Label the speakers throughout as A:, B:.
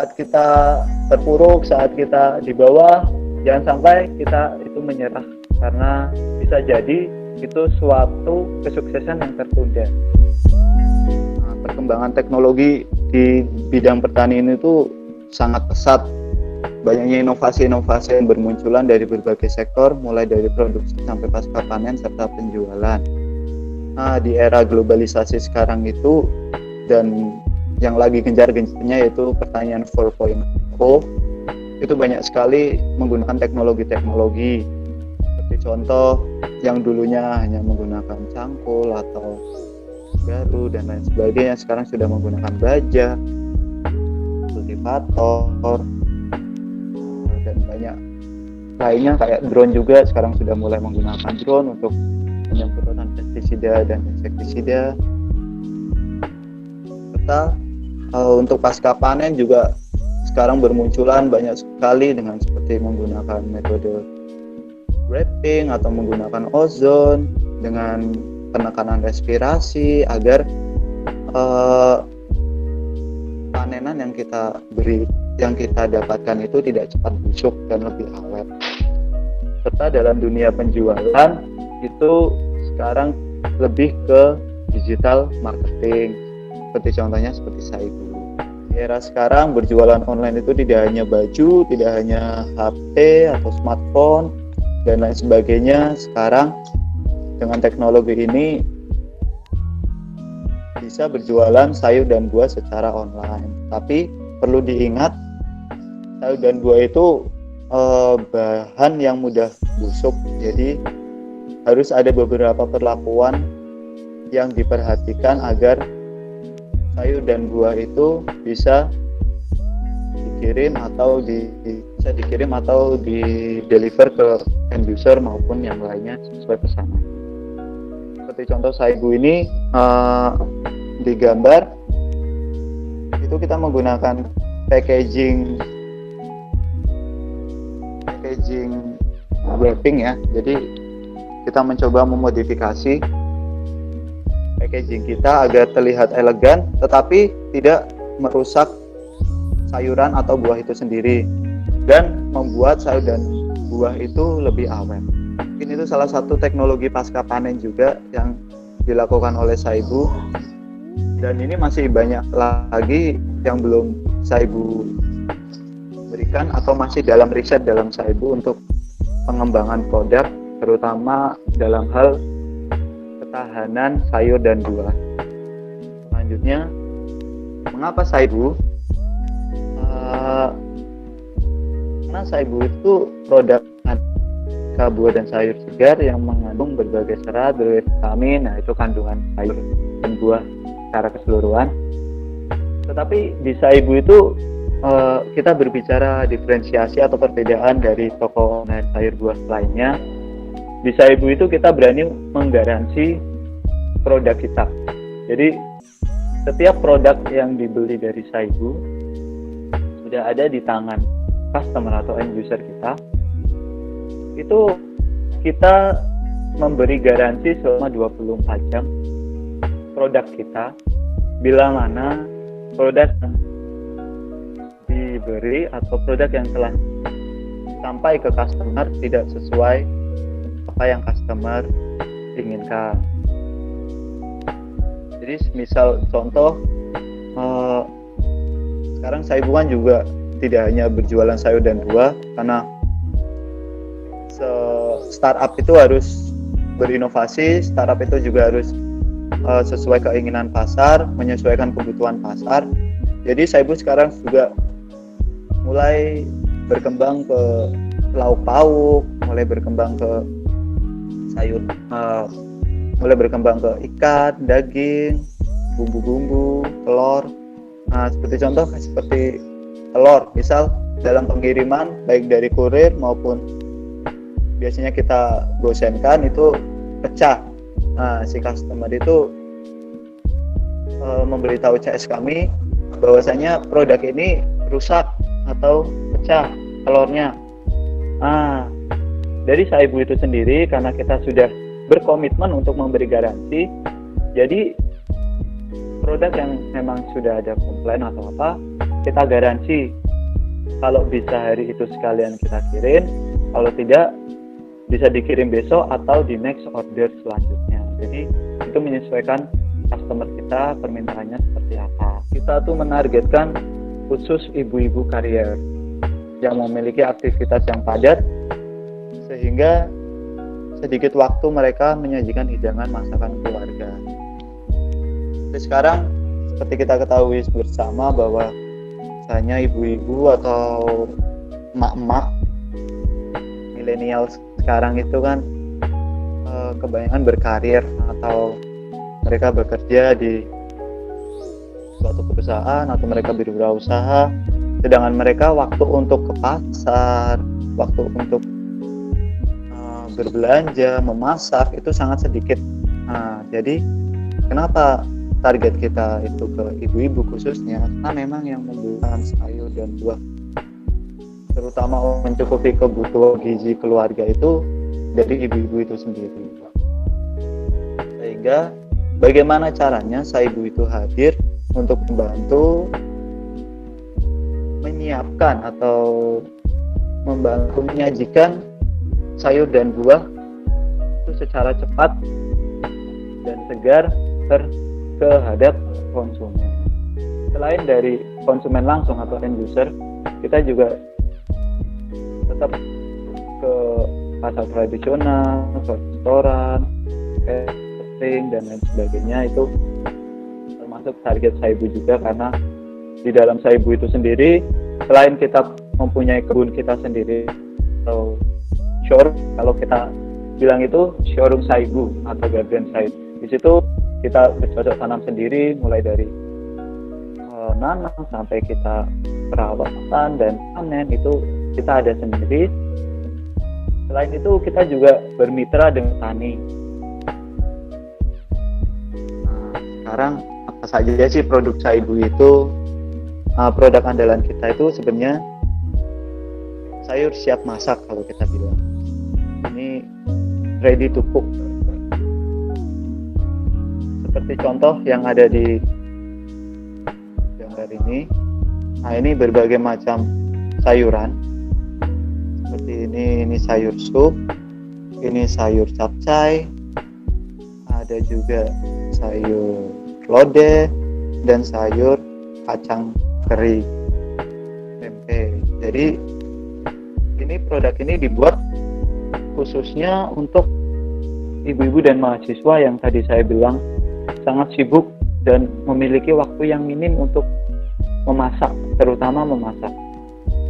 A: saat kita terpuruk, saat kita di bawah, jangan sampai kita itu menyerah, karena bisa jadi itu suatu kesuksesan yang tertunda. Nah, perkembangan teknologi di bidang pertanian itu sangat pesat. Banyaknya inovasi-inovasi yang bermunculan dari berbagai sektor, mulai dari produksi sampai pasca panen serta penjualan. Nah, di era globalisasi sekarang itu, dan yang lagi gencar-gencarnya yaitu pertanian 4.0, itu banyak sekali menggunakan teknologi-teknologi. Seperti contoh yang dulunya hanya menggunakan cangkul atau garu dan lain sebagainya, sekarang sudah menggunakan baja, kultivator, dan banyak lainnya. Kayak drone juga sekarang sudah mulai menggunakan drone untuk penyemprotan pestisida dan insektisida. Serta untuk pasca panen juga sekarang bermunculan banyak sekali dengan seperti menggunakan metode wrapping atau menggunakan ozon dengan penekanan respirasi agar panenan yang kita dapatkan itu tidak cepat busuk dan lebih awet. Serta dalam dunia penjualan itu sekarang lebih ke digital marketing, seperti contohnya seperti Saibu. Di era sekarang berjualan online itu tidak hanya baju, tidak hanya HP atau smartphone dan lain sebagainya. Sekarang dengan teknologi ini bisa berjualan sayur dan buah secara online. Tapi perlu diingat, sayur dan buah itu bahan yang mudah busuk, jadi harus ada beberapa perlakuan yang diperhatikan agar sayur dan buah itu bisa dikirim atau di deliver ke end user maupun yang lainnya sesuai pesanan. Seperti contoh Saibu ini di gambar itu kita menggunakan packaging wrapping ya. Jadi kita mencoba memodifikasi packaging kita agar terlihat elegan tetapi tidak merusak sayuran atau buah itu sendiri dan membuat sayur dan buah itu lebih awet. Mungkin itu salah satu teknologi pasca panen juga yang dilakukan oleh Saibu, dan ini masih banyak lagi yang belum Saibu berikan atau masih dalam riset dalam Saibu untuk pengembangan produk, terutama dalam hal ketahanan sayur dan buah. Selanjutnya, mengapa Saibu? Karena Saibu itu produk buah dan sayur segar yang mengandung berbagai serat, berbagai vitamin. Nah, itu kandungan sayur dan buah secara keseluruhan. Tetapi di Saibu itu kita berbicara diferensiasi atau perbedaan dari toko online sayur buah lainnya. Di Saibu itu kita berani menggaransi produk kita. Jadi setiap produk yang dibeli dari Saibu sudah ada di tangan customer atau end user kita. Itu kita memberi garansi selama 24 jam produk kita, bila mana produk yang diberi atau produk yang telah sampai ke customer tidak sesuai apa yang customer inginkan. Jadi misal contoh sekarang Saibu kan juga tidak hanya berjualan sayur dan buah, karena startup itu harus berinovasi, startup itu juga harus sesuai keinginan pasar, menyesuaikan kebutuhan pasar. Jadi Saibu sekarang juga mulai berkembang ke lauk pauk, mulai berkembang ke sayur, mulai berkembang ke ikan, daging, bumbu-bumbu, telur. Nah, seperti telur, misal dalam pengiriman baik dari kurir maupun biasanya kita gosenkan itu pecah. Nah, si customer itu memberitahu CS kami bahwasanya produk ini rusak atau pecah telurnya. Dari Saibu itu sendiri, karena kita sudah berkomitmen untuk memberi garansi, jadi produk yang memang sudah ada komplain atau apa, kita garansi kalau bisa hari itu sekalian kita kirim, kalau tidak bisa dikirim besok atau di next order selanjutnya. Jadi itu menyesuaikan customer kita permintaannya seperti apa. Kita tuh menargetkan khusus ibu-ibu karier yang memiliki aktivitas yang padat, sehingga sedikit waktu mereka menyajikan hidangan masakan keluarga. Jadi sekarang seperti kita ketahui bersama bahwa hanya ibu-ibu atau emak-emak milenial sekarang itu kan kebanyakan berkarir atau mereka bekerja di suatu perusahaan atau mereka berwirausaha, sedangkan mereka waktu untuk ke pasar, waktu untuk berbelanja, memasak itu sangat sedikit. Jadi kenapa target kita itu ke ibu-ibu khususnya? Karena memang yang membutuhkan sayur dan buah, terutama mencukupi kebutuhan gizi keluarga itu dari ibu-ibu itu sendiri. Sehingga bagaimana caranya ibu itu hadir untuk membantu menyiapkan atau membantu menyajikan sayur dan buah itu secara cepat dan segar terhadap konsumen. Selain dari konsumen langsung atau end user, kita juga tetap ke pasar tradisional, ke restoran, catering dan lain sebagainya. Itu termasuk target Saibu juga, karena di dalam Saibu itu sendiri selain kita mempunyai kebun kita sendiri atau showroom, kalau kita bilang itu showroom Saibu atau garden Saibu, di situ kita bercocok tanam sendiri mulai dari nanam sampai kita perawatan dan panen itu kita ada sendiri. Selain itu kita juga bermitra dengan petani. Sekarang apa saja sih produk Saibu itu? Produk andalan kita itu sebenarnya sayur siap masak kalau kita bilang. Ini ready to cook. Seperti contoh yang ada di gambar ini. Nah, ini berbagai macam sayuran. Seperti ini sayur sup, ini sayur capcay, ada juga sayur lodeh dan sayur kacang kering, tempe. Jadi ini produk ini dibuat khususnya untuk ibu-ibu dan mahasiswa yang tadi saya bilang sangat sibuk dan memiliki waktu yang minim untuk memasak, terutama memasak.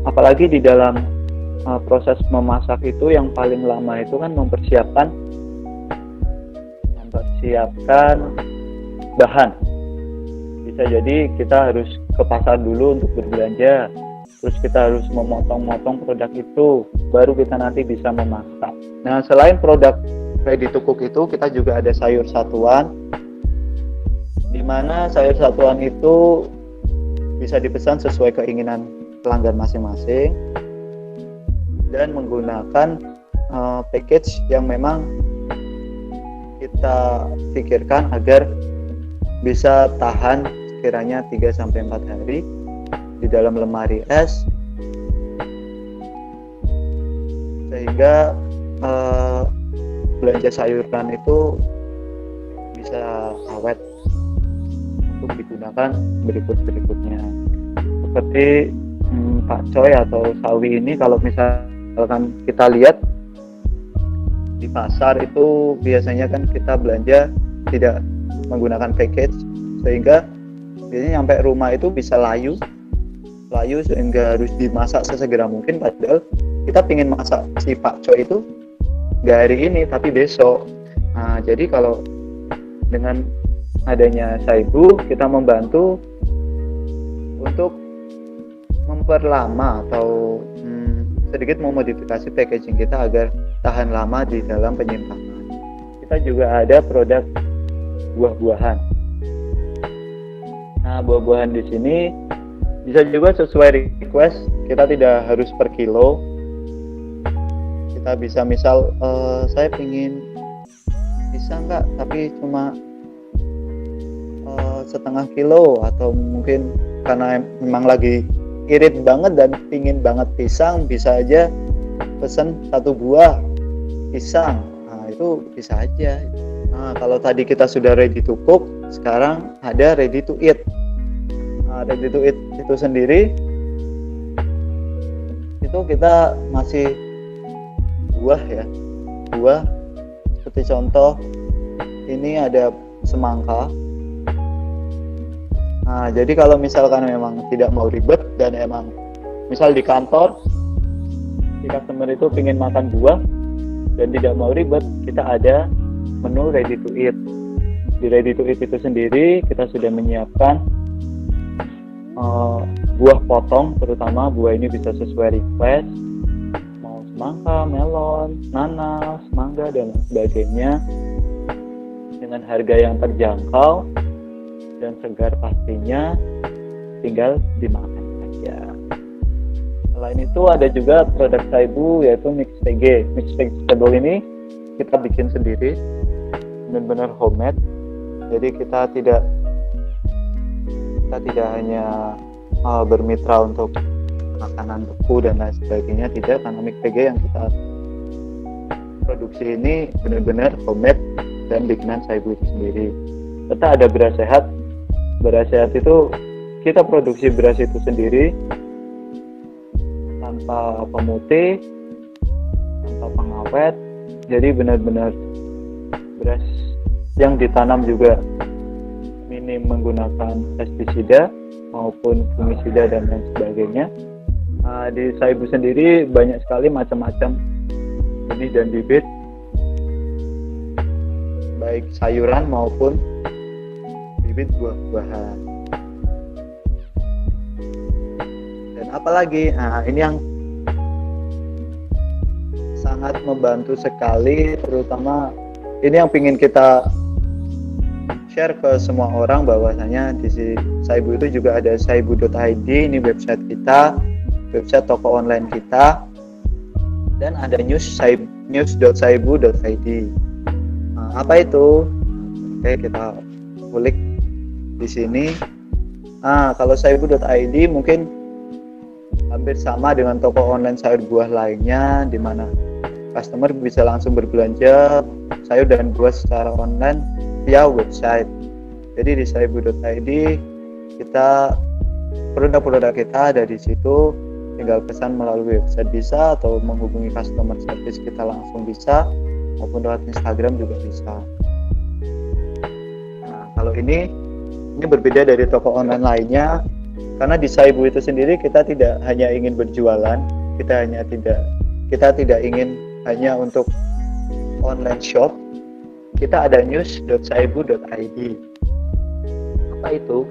A: Apalagi di dalam proses memasak itu yang paling lama itu kan mempersiapkan bahan. Bisa jadi kita harus ke pasar dulu untuk berbelanja, terus kita harus memotong-motong produk itu, baru kita nanti bisa memasak. Nah, selain produk ready to cook itu, kita juga ada sayur satuan, di mana sayur satuan itu bisa dipesan sesuai keinginan pelanggan masing-masing dan menggunakan package yang memang kita pikirkan agar bisa tahan sekiranya 3-4 hari di dalam lemari es, sehingga belanja sayuran itu bisa awet untuk digunakan berikutnya. Seperti pakcoy atau sawi ini, kalau misalkan kita lihat di pasar itu biasanya kan kita belanja tidak menggunakan package, sehingga biasanya sampai rumah itu bisa layu sehingga harus dimasak sesegera mungkin, padahal kita ingin masak si pakcoy itu nggak hari ini tapi besok. Nah, jadi kalau dengan adanya Saibu, kita membantu untuk memperlama atau sedikit memodifikasi packaging kita agar tahan lama di dalam penyimpanan. Kita juga ada produk buah-buahan. Nah, buah-buahan di sini bisa juga sesuai request. Kita tidak harus per kilo. Kita bisa misal saya pingin bisa nggak, tapi cuma setengah kilo atau mungkin karena memang lagi irit banget dan pingin banget pisang, bisa aja pesen 1 buah pisang. Nah, itu bisa aja. Nah, kalau tadi kita sudah ready to cook, sekarang ada ready to eat. Nah, ready to eat itu sendiri itu kita masih buah ya. Buah seperti contoh ini ada semangka. Nah, jadi kalau misalkan memang tidak mau ribet dan emang misal di kantor si customer itu ingin makan buah dan tidak mau ribet, kita ada menu ready to eat. Di ready to eat itu sendiri kita sudah menyiapkan buah potong, terutama buah ini bisa sesuai request, mau semangka, melon, nanas, mangga dan sebagainya, dengan harga yang terjangkau dan segar pastinya, tinggal dimakan saja. Selain itu ada juga produk Saibu yaitu mix VG. Mix vegetable ini kita bikin sendiri, benar-benar homemade. Jadi kita tidak hanya bermitra untuk makanan beku dan lain sebagainya, tidak, karena mix VG yang kita produksi ini benar-benar homemade dan bikinan Saibu itu sendiri. Serta ada beras sehat. Beras sehat itu kita produksi beras itu sendiri tanpa pemutih, tanpa pengawet. Jadi benar-benar beras yang ditanam juga minim menggunakan pestisida maupun fungisida dan lain sebagainya. Di Saibu sendiri banyak sekali macam-macam benih dan bibit, baik sayuran maupun bibit buah-buahan. Dan apalagi, ini yang sangat membantu sekali, terutama ini yang ingin kita share ke semua orang, bahwasanya di Saibu itu juga ada saibu.id, ini website kita, website toko online kita, dan ada news.saibu.id. Apa itu? Oke, kita kulik di sini. Kalau saibu.id mungkin hampir sama dengan toko online sayur buah lainnya, di mana customer bisa langsung berbelanja sayur dan buah secara online via website. Jadi di saibu.id kita produk-produk kita ada di situ, tinggal pesan melalui website bisa, atau menghubungi customer service kita langsung bisa, maupun lewat Instagram juga bisa. Nah, kalau ini berbeda dari toko online lainnya, karena di Saibu itu sendiri kita tidak hanya ingin berjualan, kita tidak ingin hanya untuk online shop. Kita ada news.saibu.id. Apa itu?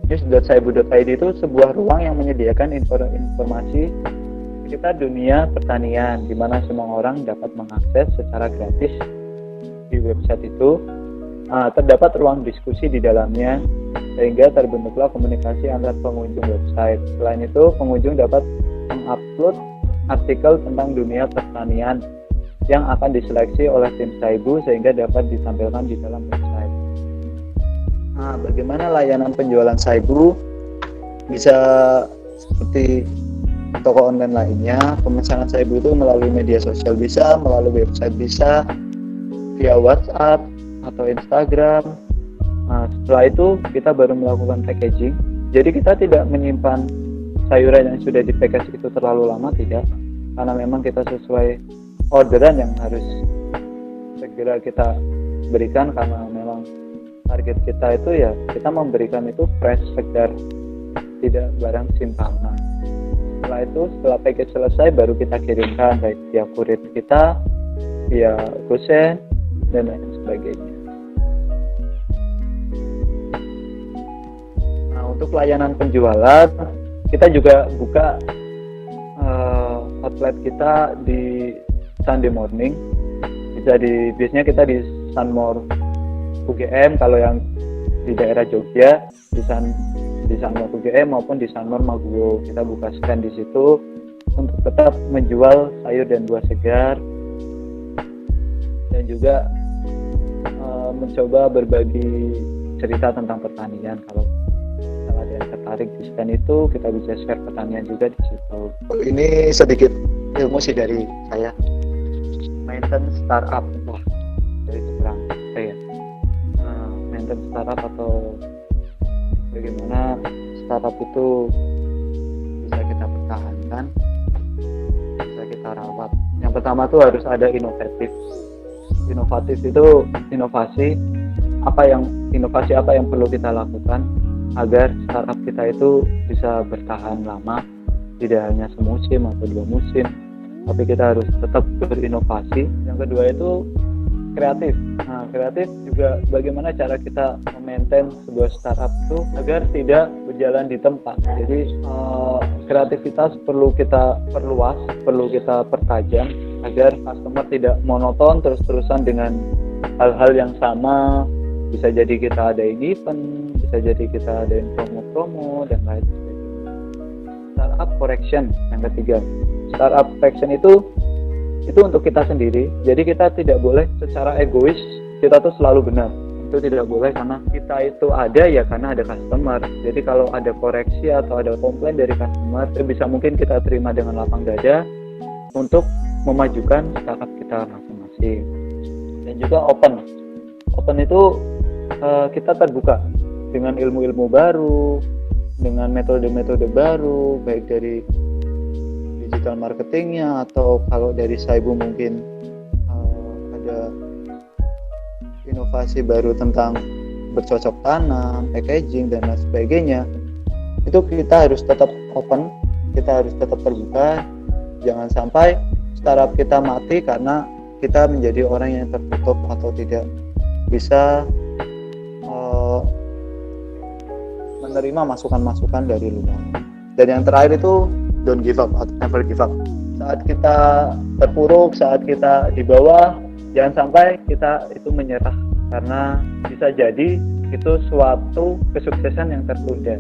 A: News.saibu.id itu sebuah ruang yang menyediakan informasi sekitar dunia pertanian, di mana semua orang dapat mengakses secara gratis di website itu. Terdapat ruang diskusi di dalamnya, sehingga terbentuklah komunikasi antar pengunjung website. Selain itu, pengunjung dapat mengupload artikel tentang dunia pertanian yang akan diseleksi oleh tim Saibu sehingga dapat ditampilkan di dalam website. Bagaimana layanan penjualan Saibu? Bisa seperti toko online lainnya, pemesanan Saibu itu melalui media sosial bisa, melalui website bisa, via WhatsApp atau Instagram. Setelah itu kita baru melakukan packaging. Jadi kita tidak menyimpan sayuran yang sudah di-package itu terlalu lama, tidak, karena memang kita sesuai orderan yang harus segera kita berikan, karena memang target kita itu ya kita memberikan itu fresh, segar, tidak barang simpanan. Setelah itu, setelah package selesai, baru kita kirimkan baik via kurir kita, via GoSend dan lain sebagainya. Nah, untuk layanan penjualan, kita juga buka outlet kita di Sunday morning. Biasanya kita di Sunmore UGM, kalau yang di daerah Jogja di Sunmore UGM maupun di Sunmore Maguwo. Kita buka stand di situ untuk tetap menjual sayur dan buah segar, dan juga mencoba berbagi cerita tentang pertanian kalau ada yang tertarik tertarik di scan itu, kita bisa share pertanyaan juga di situ.
B: Ini sedikit ilmu sih dari saya.
A: Maintenance startup, wah dari seberang ya. Maintenance startup atau bagaimana startup itu bisa kita pertahankan, bisa kita rawat. Yang pertama tuh harus ada inovatif. Inovatif itu inovasi apa yang perlu kita lakukan agar startup kita itu bisa bertahan lama, tidak hanya semusim atau 2 musim, tapi kita harus tetap berinovasi. Yang kedua itu kreatif. Nah, kreatif juga bagaimana cara kita memaintain sebuah startup itu agar tidak berjalan di tempat. Jadi kreativitas perlu kita perluas, perlu kita pertajam agar customer tidak monoton terus-terusan dengan hal-hal yang sama. Bisa jadi kita adain event, bisa jadi kita adain promo-promo dan lain sebagainya. Startup correction yang ketiga. Startup correction itu untuk kita sendiri. Jadi kita tidak boleh secara egois kita tuh selalu benar. Itu tidak boleh, karena kita itu ada ya karena ada customer. Jadi kalau ada koreksi atau ada komplain dari customer, itu bisa mungkin kita terima dengan lapang dada untuk memajukan startup kita masing-masing. Dan juga open. Open itu kita terbuka dengan ilmu-ilmu baru, dengan metode-metode baru, baik dari digital marketingnya atau kalau dari Saibu mungkin ada inovasi baru tentang bercocok tanam, packaging dan lain sebagainya. Itu kita harus tetap open, kita harus tetap terbuka. Jangan sampai startup kita mati karena kita menjadi orang yang tertutup atau tidak bisa menerima masukan-masukan dari luar. Dan yang terakhir itu don't give up atau never give up. Saat kita terpuruk, saat kita di bawah, jangan sampai kita itu menyerah, karena bisa jadi itu suatu kesuksesan yang tertunda.